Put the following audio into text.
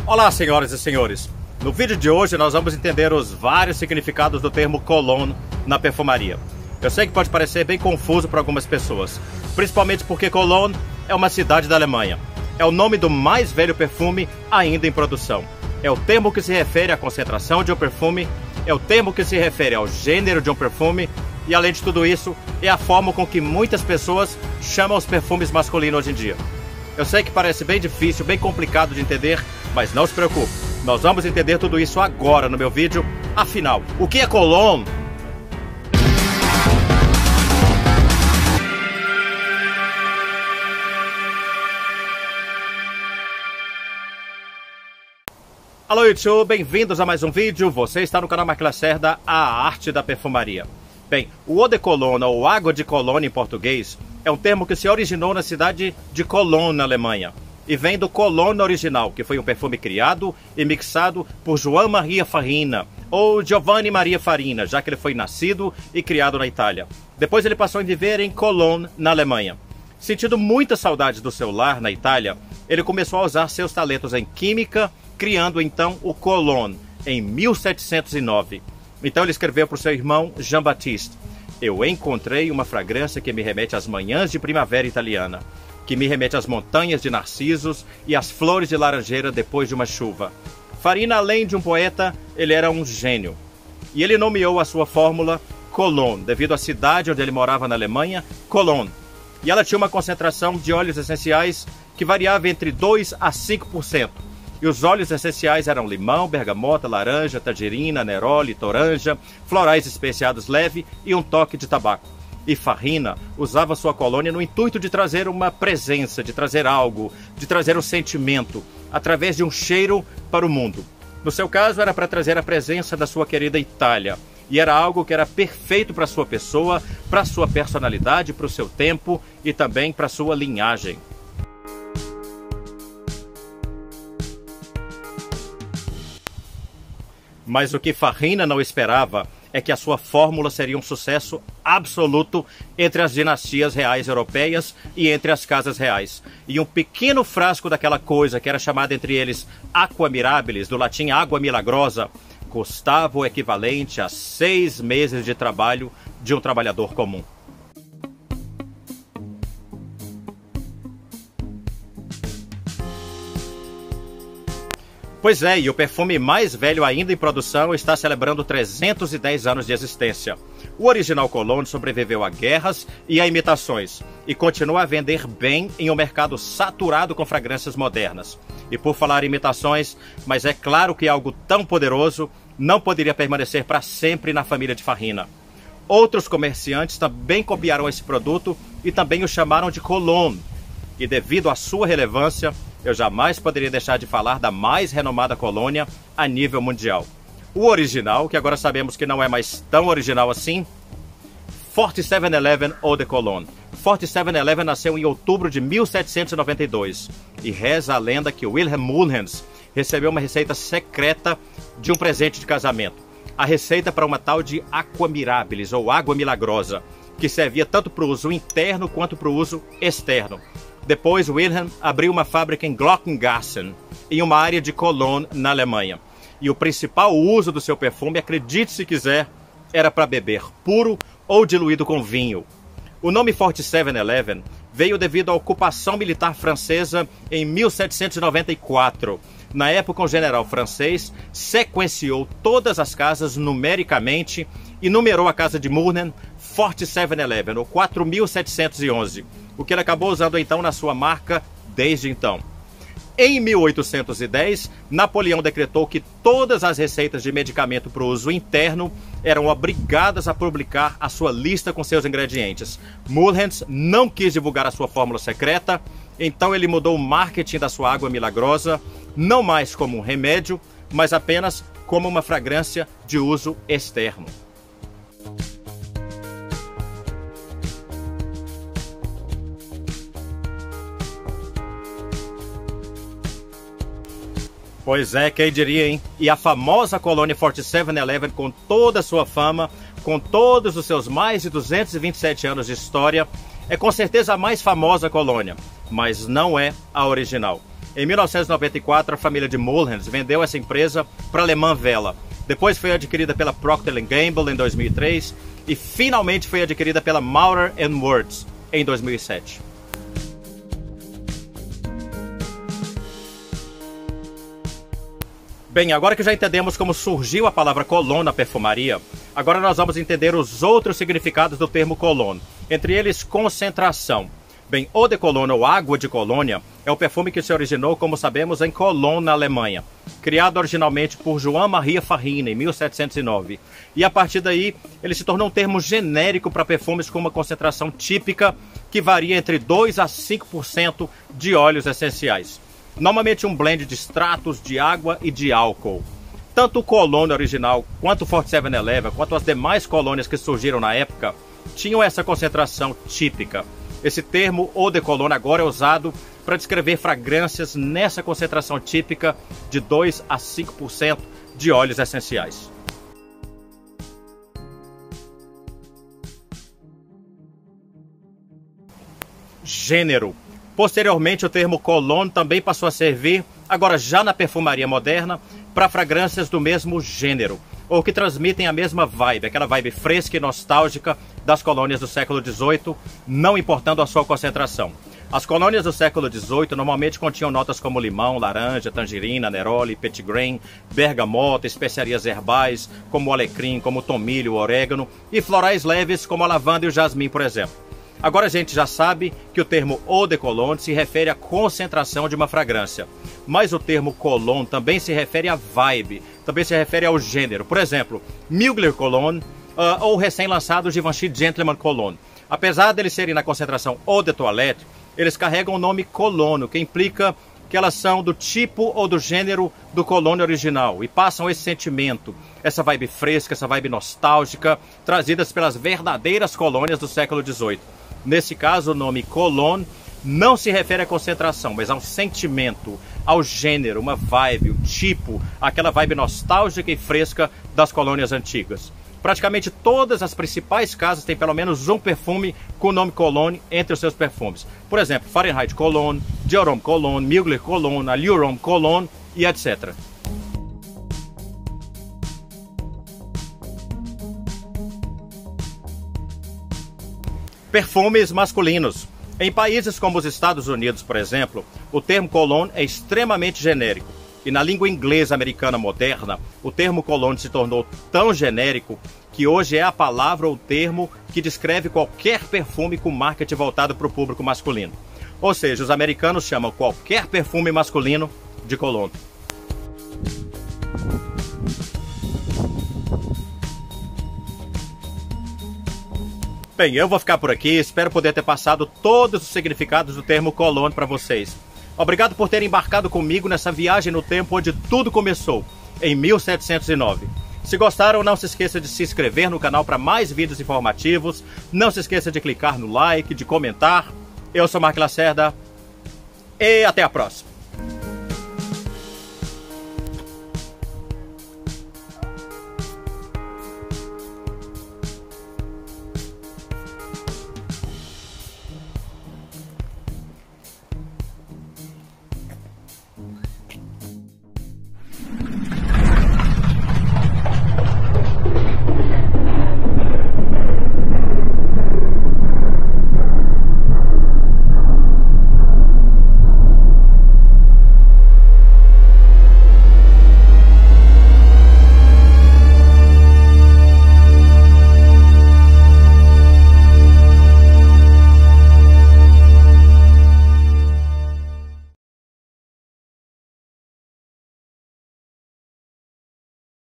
Olá, senhoras e senhores. No vídeo de hoje nós vamos entender os vários significados do termo cologne na perfumaria. Eu sei que pode parecer bem confuso para algumas pessoas, principalmente porque Cologne é uma cidade da Alemanha. É o nome do mais velho perfume ainda em produção. É o termo que se refere à concentração de um perfume, é o termo que se refere ao gênero de um perfume e, além de tudo isso, é a forma com que muitas pessoas chamam os perfumes masculinos hoje em dia. Eu sei que parece bem difícil, bem complicado de entender, mas não se preocupe. Nós vamos entender tudo isso agora no meu vídeo. Afinal, o que é Cologne? Alô YouTube, bem-vindos a mais um vídeo. Você está no canal Mark Lacerda, a arte da perfumaria. Bem, o Eau de Cologne, ou água de Cologne em português, é um termo que se originou na cidade de Cologne, na Alemanha, e vem do Cologne original, que foi um perfume criado e mixado por João Maria Farina, ou Giovanni Maria Farina, já que ele foi nascido e criado na Itália. Depois ele passou a viver em Cologne, na Alemanha. Sentindo muita saudade do seu lar na Itália, ele começou a usar seus talentos em química, criando então o Cologne, em 1709. Então ele escreveu para o seu irmão Jean-Baptiste: eu encontrei uma fragrância que me remete às manhãs de primavera italiana, que me remete às montanhas de narcisos e às flores de laranjeira depois de uma chuva. Farina, além de um poeta, ele era um gênio. E ele nomeou a sua fórmula Cologne, devido à cidade onde ele morava na Alemanha, Cologne. E ela tinha uma concentração de óleos essenciais que variava entre 2 a 5%. E os óleos essenciais eram limão, bergamota, laranja, tangerina, neroli, toranja, florais especiados leve e um toque de tabaco. E Farina usava sua colônia no intuito de trazer uma presença, de trazer algo, de trazer um sentimento, através de um cheiro para o mundo. No seu caso, era para trazer a presença da sua querida Itália. E era algo que era perfeito para a sua pessoa, para a sua personalidade, para o seu tempo e também para a sua linhagem. Mas o que Farina não esperava é que a sua fórmula seria um sucesso absoluto entre as dinastias reais europeias e entre as casas reais. E um pequeno frasco daquela coisa que era chamada entre eles aqua mirabilis, do latim água milagrosa, custava o equivalente a 6 meses de trabalho de um trabalhador comum. Pois é, e o perfume mais velho ainda em produção está celebrando 310 anos de existência. O original Cologne sobreviveu a guerras e a imitações, e continua a vender bem em um mercado saturado com fragrâncias modernas. E por falar em imitações, mas é claro que algo tão poderoso não poderia permanecer para sempre na família de Farina. Outros comerciantes também copiaram esse produto e também o chamaram de Cologne. E devido à sua relevância, eu jamais poderia deixar de falar da mais renomada colônia a nível mundial. O original, que agora sabemos que não é mais tão original assim, 4711 Eau de Cologne. 4711 nasceu em outubro de 1792 e reza a lenda que Wilhelm Mulhans recebeu uma receita secreta de um presente de casamento. A receita para uma tal de aqua mirabilis, ou água milagrosa, que servia tanto para o uso interno quanto para o uso externo. Depois, Wilhelm abriu uma fábrica em Glockengassen, em uma área de Cologne, na Alemanha. E o principal uso do seu perfume, acredite se quiser, era para beber puro ou diluído com vinho. O nome 4711 veio devido à ocupação militar francesa em 1794. Na época, um general francês sequenciou todas as casas numericamente e numerou a casa de Mulhern 4711, ou 4711. O que ele acabou usando então na sua marca desde então. Em 1810, Napoleão decretou que todas as receitas de medicamento para o uso interno eram obrigadas a publicar a sua lista com seus ingredientes. Mulhans não quis divulgar a sua fórmula secreta, então ele mudou o marketing da sua água milagrosa, não mais como um remédio, mas apenas como uma fragrância de uso externo. Pois é, quem diria, hein? E a famosa colônia 4711, com toda a sua fama, com todos os seus mais de 227 anos de história, é com certeza a mais famosa colônia, mas não é a original. Em 1994, a família de Mullins vendeu essa empresa para a alemã Wella. Depois foi adquirida pela Procter & Gamble em 2003 e finalmente foi adquirida pela Maurer & Wirth em 2007. Bem, agora que já entendemos como surgiu a palavra cologne na perfumaria, agora nós vamos entender os outros significados do termo cologne, entre eles concentração. Bem, eau de Cologne ou água de colônia é o perfume que se originou, como sabemos, em Cologne, na Alemanha, criado originalmente por Johann Maria Farina em 1709. E a partir daí, ele se tornou um termo genérico para perfumes com uma concentração típica que varia entre 2 a 5% de óleos essenciais. Normalmente um blend de extratos de água e de álcool. Tanto o Cologne original, quanto o 4711, quanto as demais colônias que surgiram na época, tinham essa concentração típica. Esse termo eau de Cologne agora é usado para descrever fragrâncias nessa concentração típica de 2 a 5% de óleos essenciais. Gênero. Posteriormente, o termo cologne também passou a servir, agora já na perfumaria moderna, para fragrâncias do mesmo gênero, ou que transmitem a mesma vibe, aquela vibe fresca e nostálgica das colônias do século XVIII, não importando a sua concentração. As colônias do século XVIII normalmente continham notas como limão, laranja, tangerina, neroli, petit grain, bergamota, especiarias herbais, como o alecrim, como o tomilho, o orégano, e florais leves como a lavanda e o jasmim, por exemplo. Agora a gente já sabe que o termo eau de Cologne se refere à concentração de uma fragrância, mas o termo cologne também se refere à vibe, também se refere ao gênero. Por exemplo, Mugler Cologne ou o recém-lançado Givenchy Gentleman Cologne. Apesar deles serem na concentração eau de toilette, eles carregam o nome cologne, que implica que elas são do tipo ou do gênero do cologne original e passam esse sentimento, essa vibe fresca, essa vibe nostálgica, trazidas pelas verdadeiras colônias do século XVIII. Nesse caso, o nome cologne não se refere à concentração, mas ao sentimento, ao gênero, uma vibe, o tipo, aquela vibe nostálgica e fresca das colônias antigas. Praticamente todas as principais casas têm pelo menos um perfume com o nome cologne entre os seus perfumes. Por exemplo, Fahrenheit Cologne, Dior Homme Cologne, Mugler Cologne, Allure Homme Cologne e etc. Perfumes masculinos. Em países como os Estados Unidos, por exemplo, o termo cologne é extremamente genérico. E na língua inglesa americana moderna, o termo cologne se tornou tão genérico que hoje é a palavra ou termo que descreve qualquer perfume com marketing voltado para o público masculino. Ou seja, os americanos chamam qualquer perfume masculino de cologne. Bem, eu vou ficar por aqui, espero poder ter passado todos os significados do termo cologne para vocês. Obrigado por terem embarcado comigo nessa viagem no tempo onde tudo começou, em 1709. Se gostaram, não se esqueça de se inscrever no canal para mais vídeos informativos, não se esqueça de clicar no like, de comentar. Eu sou Mark Lacerda e até a próxima.